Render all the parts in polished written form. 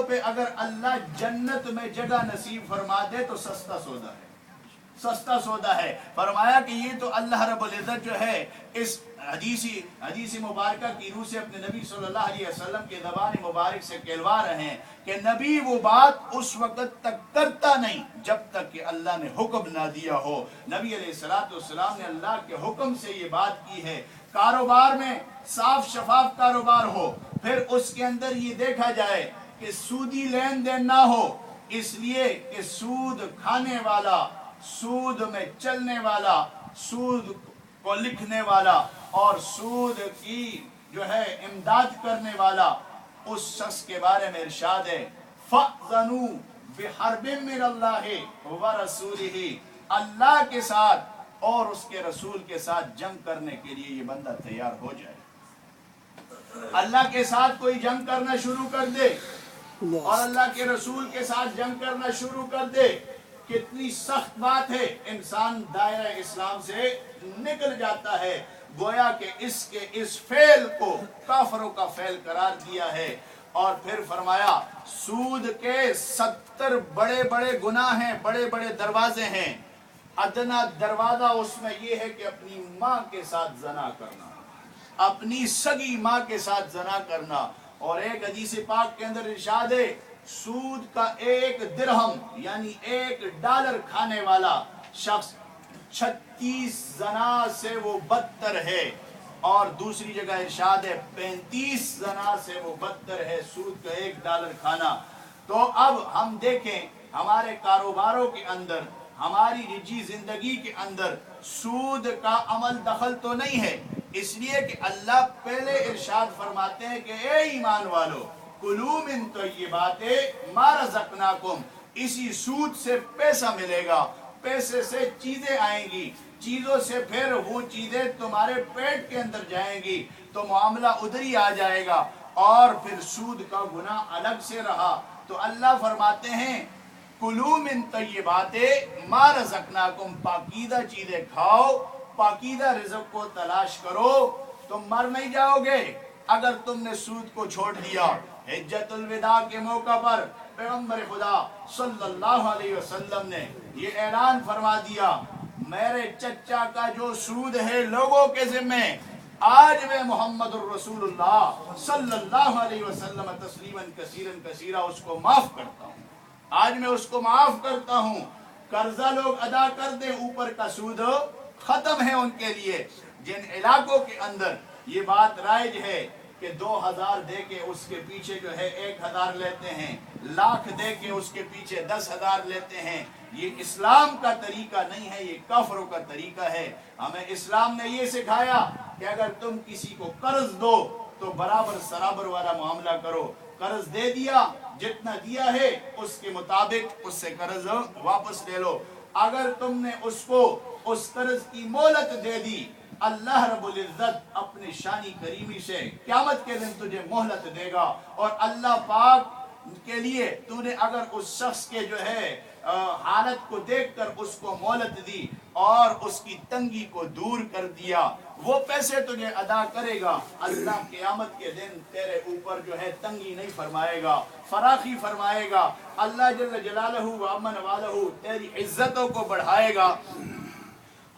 پہ اگر اللہ جنت میں جگہ نصیب فرما دے تو سستا سودا ہے، سستا سودا ہے۔ فرمایا کہ یہ تو اللہ رب العزت جو ہے اس حدیث مبارکہ کی روح سے اپنے نبی صلی اللہ علیہ وسلم کے زبان مبارک سے کہلوا رہے ہیں کہ نبی وہ بات اس وقت تک کرتا نہیں جب تک کہ اللہ نے حکم نہ دیا ہو۔ نبی علیہ السلام نے اللہ کے حکم سے یہ بات کی ہے۔ کاروبار میں صاف شفاف کاروبار ہو، پھر اس کے اندر یہ دیکھا جائے کہ سودی لین دین نہ ہو، اس لیے کہ سود کھانے والا، سود میں چلنے والا، سود کو لکھنے والا اور سود کی جو ہے امداد کرنے والا، اس شخص کے بارے میں ارشاد ہے فَأْذَنُوا بِحَرْبٍ مِّنَ اللَّهِ وَرَسُولِهِ، اللہ کے ساتھ اور اس کے رسول کے ساتھ جنگ کرنے کے لیے یہ بندہ تیار ہو جائے۔ اللہ کے ساتھ کوئی جنگ کرنا شروع کر دے اور اللہ کے رسول کے ساتھ جنگ کرنا شروع کر دے، کتنی سخت بات ہے، انسان دائرہ اسلام سے نکل جاتا ہے، گویا کہ اس فعل کو کافروں کا فعل قرار دیا ہے۔ اور پھر فرمایا سود کے 70 بڑے بڑے گناہ ہیں، بڑے بڑے دروازے ہیں۔ ادنا دروازہ اس میں یہ ہے کہ اپنی ماں کے ساتھ زنا کرنا، اپنی سگی ماں کے ساتھ زنا کرنا۔ اور ایک حدیث پاک کے اندر ارشاد ہے سود کا 1 درہم یعنی $1 کھانے والا شخص 36 زنا سے وہ بدتر ہے، اور دوسری جگہ ارشاد ہے 35 زنا سے وہ بدتر ہے سود کا $1 کھانا۔ تو اب ہم دیکھیں ہمارے کاروباروں کے اندر، ہماری نجی زندگی کے اندر سود کا عمل دخل تو نہیں ہے، اس لیے کہ اللہ پہلے ارشاد فرماتے ہیں کہ اے ایمان والو کلوا من طیبات ما رزقناکم، اسی سود سے پیسہ ملے گا، پیسے سے چیزیں آئیں گی، چیزوں سے پھر وہ چیزیں تمہارے پیٹ کے اندر جائیں گی تو معاملہ ادھر ہی آ جائے گا، اور پھر سود کا گناہ الگ سے رہا۔ تو اللہ فرماتے ہیں کلوا من طیبات ما رزقناکم، پاکیزہ چیزیں کھاؤ، پاکیزہ رزق کو تلاش کرو، تم مر نہیں جاؤ گے اگر تم نے سود کو چھوڑ دیا۔ حجت الوداع کے موقع پر پیغمبر خدا صلی اللہ علیہ وسلم نے یہ اعلان فرما دیا میرے چچا کا جو سود ہے لوگوں کے ذمہ، آج میں محمد الرسول اللہ صلی اللہ علیہ وسلم تسلیماً کثیراً کثیرا اس کو معاف کرتا ہوں، آج میں اس کو معاف کرتا ہوں۔ قرضہ لوگ ادا کر دیں، اوپر کا سود ختم ہے ان کے لیے۔ جن علاقوں کے اندر یہ بات رائج ہے کہ 2000 دے کے اس کے پیچھے جو ہے 1000 لیتے ہیں، لاکھ دے کے اس کے پیچھے 10,000 لیتے ہیں، یہ اسلام کا طریقہ نہیں ہے، یہ کافروں کا طریقہ ہے۔ ہمیں اسلام نے یہ سکھایا کہ اگر تم کسی کو قرض دو تو برابر سرابر والا معاملہ کرو، قرض دے دیا جتنا دیا ہے اس کے مطابق اس سے قرض واپس لے لو، اگر تم نے اس کو اس قرض کی مہلت دے دی، اللہ رب العزت اپنی شانی کریمی سے قیامت کے دن تجھے مہلت دے گا، اور اللہ پاک کے لیے تو نے اگر اس شخص کے جو ہے حالت کو دیکھ کر اس کو مہلت دی اور اس کی تنگی کو دور کر دیا، وہ پیسے تجھے ادا کرے گا، اللہ قیامت کے دن تیرے اوپر جو ہے تنگی نہیں فرمائے گا، فراخی فرمائے گا۔ اللہ جل جلالہ و امن والہ تیری عزتوں کو بڑھائے گا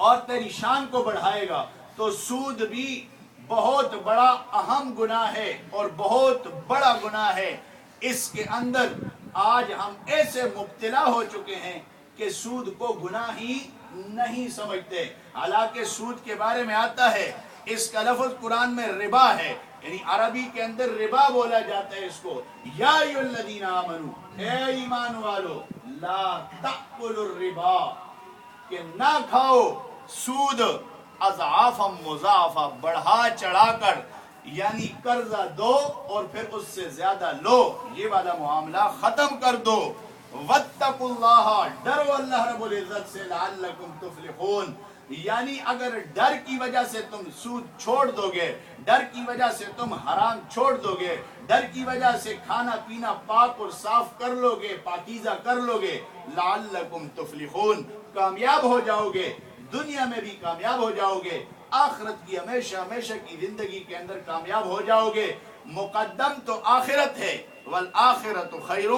اور تیری شان کو بڑھائے گا۔ تو سود بھی بہت بڑا اہم گناہ ہے اور بہت بڑا گناہ ہے۔ اس کے اندر آج ہم ایسے مبتلا ہو چکے ہیں کہ سود کو گناہ ہی نہیں سمجھتے، حالانکہ سود کے بارے میں آتا ہے اس کا لفظ قرآن میں ربا ہے، یعنی عربی کے اندر ربا بولا جاتا ہے اس کو۔ یا ایھا الذین آمنوا، اے ایمان والو، لا تأکلوا الربا، کہ نہ کھاؤ سود، اضعافا مضاعفا، بڑھا چڑھا کر، یعنی قرضہ دو اور پھر اس سے زیادہ لو، یہ والا معاملہ ختم کر دو۔ واتقوا اللہ، ڈرو اللہ رب العزت سے، لعلکم تفلحون، یعنی اگر ڈر کی وجہ سے تم سود چھوڑ دو گے، ڈر کی وجہ سے تم حرام چھوڑ دو گے، ڈر کی وجہ سے کھانا پینا پاک اور صاف کر لو گے، پاکیزہ کر لو گے، لعلکم تفلحون، کامیاب ہو جاؤ گے، دنیا میں بھی کامیاب ہو جاؤ گے، آخرت کی ہمیشہ ہمیشہ کی زندگی کے اندر کامیاب ہو جاؤ گے۔ مقدم تو آخرت ہے، والآخرۃ خیر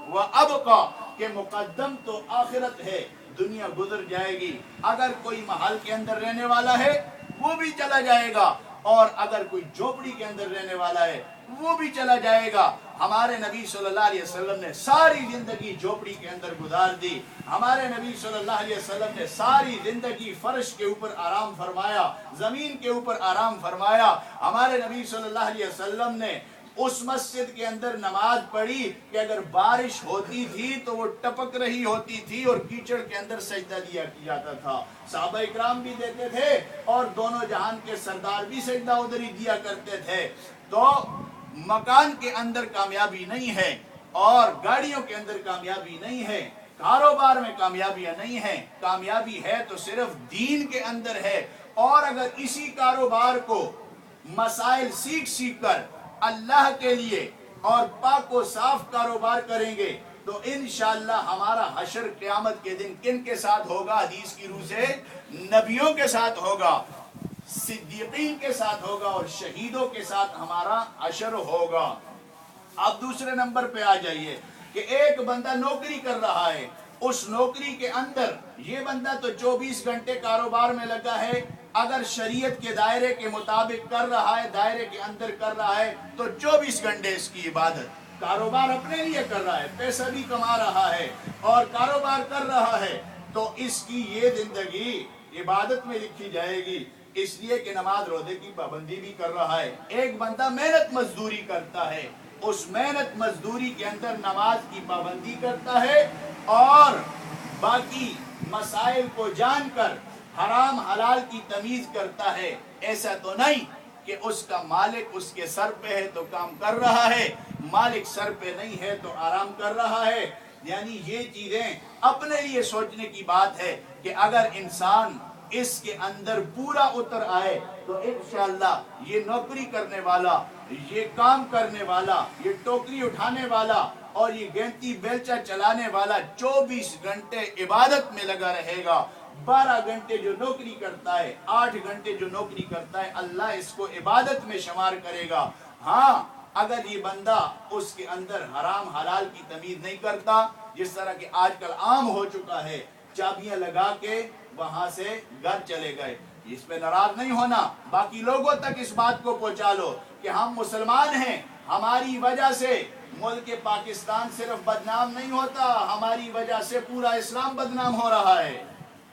وابقی، کہ مقدم تو آخرت ہے، دنیا گزر جائے گی، اگر کوئی محل کے اندر رہنے والا ہے وہ بھی چلا جائے گا، اور اگر کوئی جھوپڑی کے اندر رہنے والا ہے وہ بھی چلا جائے گا۔ ہمارے نبی صلی اللہ علیہ وسلم نے ساری زندگی جھوپڑی کے اندر گزار دی، ہمارے نبی صلی اللہ علیہ وسلم نے ساری زندگی فرش کے اوپر آرام فرمایا، زمین کے اوپر آرام فرمایا، ہمارے نبی صلی اللہ علیہ وسلم نے اس مسجد کے اندر نماز پڑھی کہ اگر بارش ہوتی تھی تو وہ ٹپک رہی ہوتی تھی اور کیچڑ کے اندر سجدہ دیا جاتا تھا، صحابہ اکرام بھی دیتے تھے اور دونوں جہان کے سردار بھی سجدہ ادھر ہی دیا کرتے تھے۔ تو مکان کے اندر کامیابی نہیں ہے، اور گاڑیوں کے اندر کامیابی نہیں ہے، کاروبار میں کامیابیاں نہیں ہیں، کامیابی ہے تو صرف دین کے اندر ہے۔ اور اگر اسی کاروبار کو مسائل سیکھ کر اللہ کے لیے اور پاک و صاف کاروبار کریں گے تو انشاءاللہ ہمارا حشر قیامت کے دن کن کے ساتھ ہوگا؟ حدیث کی روح سے نبیوں کے ساتھ ہوگا، صدیقین کے ساتھ ہوگا، اور شہیدوں کے ساتھ ہمارا حشر ہوگا۔ اب دوسرے نمبر پہ آ جائیے کہ ایک بندہ نوکری کر رہا ہے، اس نوکری کے اندر یہ بندہ تو 24 گھنٹے کاروبار میں لگا ہے، اگر شریعت کے دائرے کے مطابق کر رہا ہے، دائرے کے اندر کر رہا ہے تو 24 گھنٹے اس کی عبادت، کاروبار اپنے لیے کر رہا ہے، پیسہ بھی کما رہا ہے اور کاروبار کر رہا ہے، تو اس کی یہ زندگی عبادت میں لکھی جائے گی، اس لیے کہ نماز روزے کی پابندی بھی کر رہا ہے۔ ایک بندہ محنت مزدوری کرتا ہے، اس محنت مزدوری کے اندر نماز کی پابندی کرتا ہے اور باقی مسائل کو جان کر حرام حلال کی تمیز کرتا ہے۔ ایسا تو نہیں کہ اس کا مالک اس کے سر پہ ہے تو کام کر رہا ہے، مالک سر پہ نہیں ہے تو آرام کر رہا ہے۔ یعنی یہ چیزیں اپنے لیے سوچنے کی بات ہے کہ اگر انسان اس کے اندر پورا اتر آئے تو انشاءاللہ یہ نوکری کرنے والا، یہ کام کرنے والا، یہ ٹوکری اٹھانے والا اور یہ گینتی بیلچا چلانے والا 24 گھنٹے عبادت میں لگا رہے گا۔ 12 گھنٹے جو نوکری کرتا ہے، 8 گھنٹے جو نوکری کرتا ہے، اللہ اس کو عبادت میں شمار کرے گا۔ ہاں اگر یہ بندہ اس کے اندر حرام حلال کی تمیز نہیں کرتا، جس طرح کہ آج کل عام ہو چکا ہے، چابیاں لگا کے وہاں سے گھر چلے گئے، اس پہ ناراض نہیں ہونا، باقی لوگوں تک اس بات کو پہنچا لو کہ ہم مسلمان ہیں، ہماری وجہ سے ملک پاکستان صرف بدنام نہیں ہوتا، ہماری وجہ سے پورا اسلام بدنام ہو رہا ہے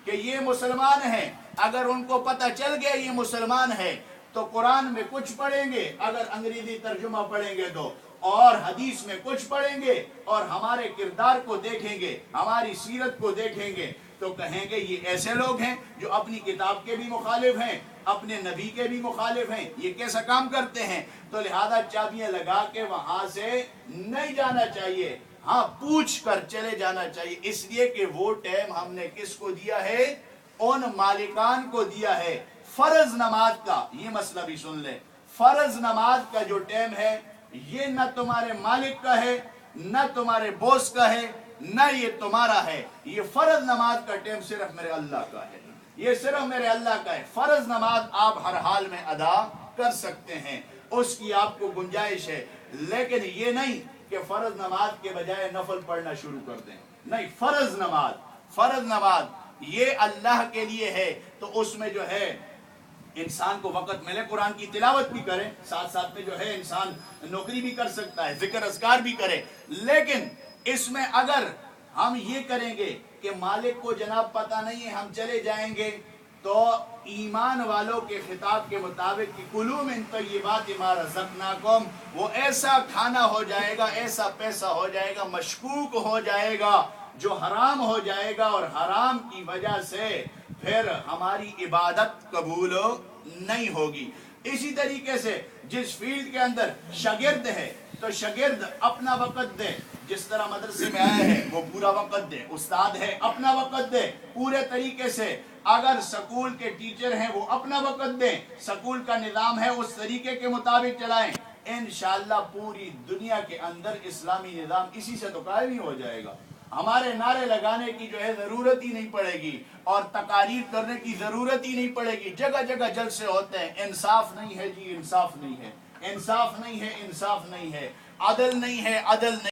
کہ یہ مسلمان ہیں۔ اگر ان کو پتہ چل گیا یہ مسلمان ہے تو قرآن میں کچھ پڑھیں گے، اگر انگریزی ترجمہ پڑھیں گے تو، اور حدیث میں کچھ پڑھیں گے، اور ہمارے کردار کو دیکھیں گے، ہماری سیرت کو دیکھیں گے تو کہیں گے یہ ایسے لوگ ہیں جو اپنی کتاب کے بھی مخالف ہیں، اپنے نبی کے بھی مخالف ہیں، یہ کیسا کام کرتے ہیں؟ تو لہذا چابیاں لگا کے وہاں سے نہیں جانا چاہیے، ہاں پوچھ کر چلے جانا چاہیے، اس لیے کہ وہ ٹائم ہم نے کس کو دیا ہے؟ ان مالکان کو دیا ہے۔ فرض نماز کا یہ مسئلہ بھی سن لیں، فرض نماز کا جو ٹائم ہے یہ نہ تمہارے مالک کا ہے، نہ تمہارے بوس کا ہے، نہ یہ تمہارا ہے، یہ فرض نماز کا ٹائم صرف میرے اللہ کا ہے، یہ صرف میرے اللہ کا ہے۔ فرض نماز آپ ہر حال میں ادا کر سکتے ہیں، اس کی آپ کو گنجائش ہے، لیکن یہ نہیں کہ فرض نماز کے بجائے نفل پڑھنا شروع کر دیں، نہیں، فرض نماز یہ اللہ کے لیے ہے، تو اس میں جو ہے انسان کو وقت ملے قرآن کی تلاوت بھی کرے، ساتھ ساتھ میں جو ہے انسان نوکری بھی کر سکتا ہے، ذکر اذکار بھی کرے، لیکن اس میں اگر ہم یہ کریں گے کہ مالک کو جناب پتہ نہیں ہے ہم چلے جائیں گے، تو ایمان والوں کے خطاب کے مطابق کہ کلوا من طیبات ما رزقناکم، وہ ایسا کھانا ہو جائے گا، ایسا پیسہ ہو جائے گا، مشکوک ہو جائے گا، جو حرام ہو جائے گا، اور حرام کی وجہ سے پھر ہماری عبادت قبول نہیں ہوگی۔ اسی طریقے سے جس فیلڈ کے اندر شاگرد ہے تو شاگرد اپنا وقت دے، جس طرح مدرسے میں آیا ہے وہ پورا وقت دے، استاد ہے اپنا وقت دے پورے طریقے سے، اگر سکول کے ٹیچر ہیں وہ اپنا وقت دیں، سکول کا نظام ہے اس طریقے کے مطابق چلائیں، انشاءاللہ پوری دنیا کے اندر اسلامی نظام اسی سے تو قائم ہی ہو جائے گا۔ ہمارے نعرے لگانے کی جو ہے ضرورت ہی نہیں پڑے گی، اور تقاریر کرنے کی ضرورت ہی نہیں پڑے گی، جگہ جگہ جلسے ہوتے ہیں، انصاف نہیں ہے جی، انصاف نہیں ہے، انصاف نہیں ہے، انصاف نہیں ہے۔ عدل نہیں ہے، عدل نہیں